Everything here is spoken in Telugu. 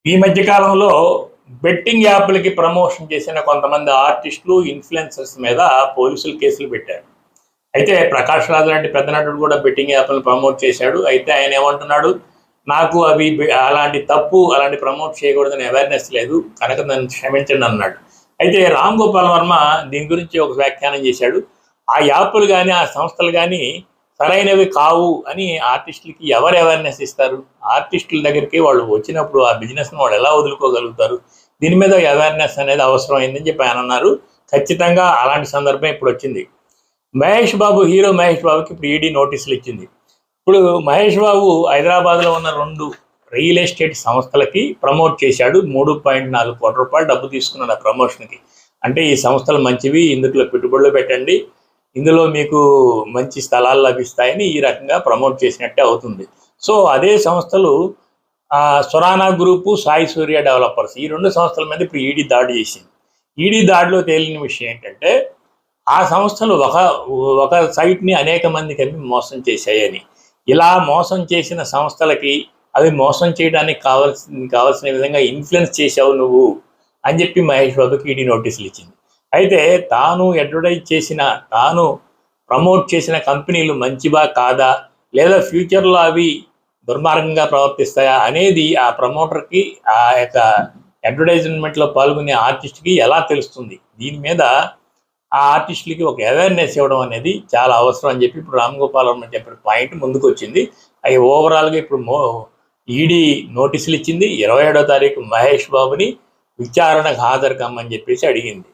ఈ మధ్య కాలంలో బెట్టింగ్ యాప్లకి ప్రమోషన్ చేసిన కొంతమంది ఆర్టిస్టులు, ఇన్‌ఫ్లుయెన్సర్స్ మీద పోలీసులు కేసులు పెట్టారు. అయితే 'ప్రకాష్ రాజ్' లాంటి పెద్ద నటుడు కూడా బెట్టింగ్ యాప్‌లను ప్రమోట్ చేశాడు. అయితే ఆయన ఏమంటున్నాడు, నాకు అవి అలాంటి తప్పు, అలాంటి ప్రమోట్ చేయకూడదని అవేర్‌నెస్ లేదు. కనుక నన్ను క్షమించండి అన్నాడు. అయితే 'రామ్ గోపాల్ వర్మ' దీని గురించి ఒక వ్యాఖ్యానం చేశాడు. ఆ యాప్‌లు గాని, ఆ సంస్థలు గాని సరైనవి కావు అని ఆర్టిస్టులకి ఎవరు అవేర్‌నెస్ ఇస్తారు? ఆర్టిస్టుల దగ్గరికి వాళ్ళు వచ్చినప్పుడు ఆ బిజినెస్‌ని వాళ్ళు ఎలా వదులుకోగలుగుతారు? దీని మీద అవేర్‌నెస్ అనేది అవసరమైందని చెప్పి ఆయన అన్నారు. ఖచ్చితంగా అలాంటి సందర్భం ఇప్పుడొచ్చింది. హీరో మహేష్ బాబుకి ఇప్పుడు ఈడీ నోటీసులు ఇచ్చింది. ఇప్పుడు మహేష్ బాబు హైదరాబాద్‌లో ఉన్న 2 రియల్ ఎస్టేట్ సంస్థలకి ప్రమోట్ చేశాడు. 3.4 కోట్ల రూపాయలు డబ్బు తీసుకున్నాడు ఆ ప్రమోషన్‌కి. అంటే ఈ సంస్థలు మంచివి, ఇందులో పెట్టుబడులు పెట్టండి, ఇందులో మీకు మంచి స్థలాలు లభిస్తాయని ఈ రకంగా ప్రమోట్ చేసినట్టే అవుతుంది. సో అదే సంస్థలు సొరానా గ్రూపు, సాయి సూర్య డెవలపర్స్, ఈ 2 సంస్థల మీద ఇప్పుడు ఈడీ దాడి చేసింది. ఈడీ దాడిలో తేలిన విషయం ఏంటంటే ఆ సంస్థలు ఒక సైట్ని అనేక మందికి అమ్మి మోసం చేశాయని. ఇలా మోసం చేసిన సంస్థలకి అవి మోసం చేయడానికి కావాల్సిన విధంగా ఇన్ఫ్లుయెన్స్ చేశావు నువ్వు అని చెప్పి మహేష్ బాబుకి ఈడీ నోటీసులు ఇచ్చింది. అయితే తాను అడ్వర్టైజ్ చేసిన, తాను ప్రమోట్ చేసిన కంపెనీలు మంచివా కాదా, లేదా ఫ్యూచర్లో అవి దుర్మార్గంగా ప్రవర్తిస్తాయా అనేది ఆ ప్రమోటర్కి, ఆ యొక్క అడ్వర్టైజ్మెంట్లో పాల్గొనే ఆర్టిస్ట్కి ఎలా తెలుస్తుంది? దీని మీద ఆ ఆర్టిస్టులకి ఒక అవేర్నెస్ ఇవ్వడం అనేది చాలా అవసరం అని చెప్పి ఇప్పుడు 'రామ్ గోపాల్ వర్మ' చెప్పిన పాయింట్ ముందుకు వచ్చింది. అవి ఓవరాల్గా ఇప్పుడు ఈడీ నోటీసులు ఇచ్చింది. 27వ తారీఖు మహేష్ బాబుని విచారణకు హాజరు కమ్మని చెప్పేసి అడిగింది.